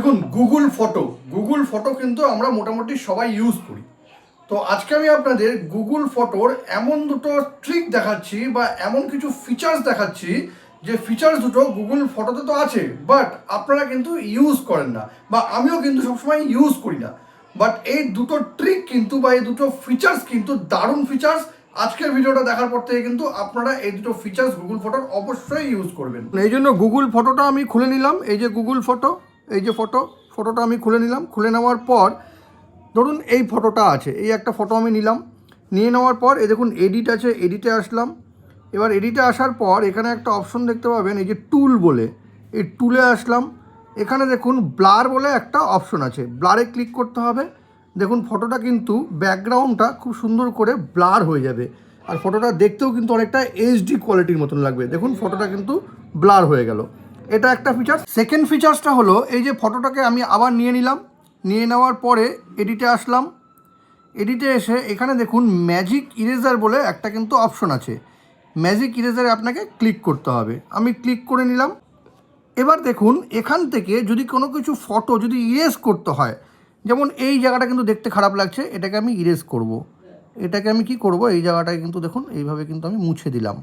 দেখুন Google photo কিন্তু আমরা মোটামুটি সবাই ইউজ করি। তো আজকে আমি আপনাদের গুগল ফটোর এমন দুটো ট্রিক দেখাচ্ছি বা এমন কিছু ফিচার্স দেখাচ্ছি যে ফিচার্স দুটো গুগল ফটোতে তো আছে, বাট আপনারা কিন্তু ইউজ করেন না বা আমিও কিন্তু সবসময় ইউজ করি না। বাট এই দুটো ট্রিক কিন্তু বা এই দুটো ফিচার্স কিন্তু দারুণ ফিচার্স। আজকের ভিডিওটা দেখার পর থেকে কিন্তু আপনারা এই দুটো ফিচার্স গুগল ফটোর অবশ্যই ইউজ করবেন। এই জন্য গুগল ফটোটা আমি খুলে নিলাম। এই যে গুগল ফটো, এই যে ফটোটা আমি খুলে নিলাম। খুলে নেওয়ার পর ধরুন এই ফটোটা আছে, এই একটা ফটো আমি নিলাম। নিয়ে নেওয়ার পর এই দেখুন এডিট আছে, এডিটে আসলাম। এবার এডিটে আসার পর এখানে একটা অপশন দেখতে পাবেন, এই যে টুল বলে, এই টুলে আসলাম। এখানে দেখুন ব্লার বলে একটা অপশন আছে, ব্লারে ক্লিক করতে হবে। দেখুন ফটোটা কিন্তু ব্যাকগ্রাউন্ডটা খুব সুন্দর করে ব্লার হয়ে যাবে, আর ফটোটা দেখতেও কিন্তু অনেকটা এইচডি কোয়ালিটির মতন লাগবে। দেখুন ফটোটা কিন্তু ব্লার হয়ে গেল, এটা একটা ফিচার। সেকেন্ড ফিচার্সটা হলো এই যে ফটোটাকে আমি আবার নিয়ে নিলাম। নিয়ে নেওয়ার পরে এডিটে আসলাম। এডিটে এসে এখানে দেখুন ম্যাজিক ইরেজার বলে একটা কিন্তু অপশন আছে। ম্যাজিক ইরেজারে আপনাকে ক্লিক করতে হবে। আমি ক্লিক করে নিলাম। এবার দেখুন এখান থেকে যদি কোনো কিছু ফটো যদি ইরেজ করতে হয়, যেমন এই জায়গাটা কিন্তু দেখতে খারাপ লাগছে, এটাকে আমি ইরেজ করব। এটাকে আমি কি করব, এই জায়গাটায় কিন্তু দেখুন এইভাবে কিন্তু আমি মুছে দিলাম।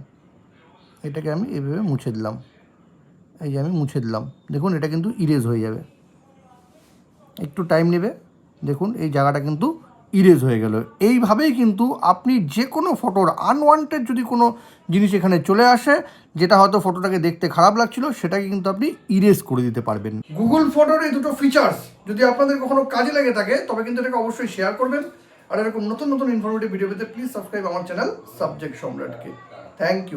এটাকে আমি এইভাবে মুছে দিলাম। এই যে আমি মুছে দিলাম, দেখুন এটা কিন্তু ইরেজ হয়ে যাবে। একটু টাইম নেবে, দেখুন এই জায়গাটা কিন্তু ইরেজ হয়ে গেল। এইভাবেই কিন্তু আপনি যে কোনো ফটোর আনওয়ান্টেড যদি কোনো জিনিস এখানে চলে আসে, যেটা হয়তো ফটোটাকে দেখতে খারাপ লাগছিল, সেটাকে কিন্তু আপনি ইরেজ করে দিতে পারবেন। গুগল ফটোর এই দুটো ফিচার্স যদি আপনাদের কখনো কাজে লেগে থাকে, তবে কিন্তু এটাকে অবশ্যই শেয়ার করবেন। আর এরকম নতুন নতুন ইনফরমেটিভ ভিডিও পেতে প্লিজ সাবস্ক্রাইব আমার চ্যানেল সাবজেক্ট সম্রাটকে। Thank you.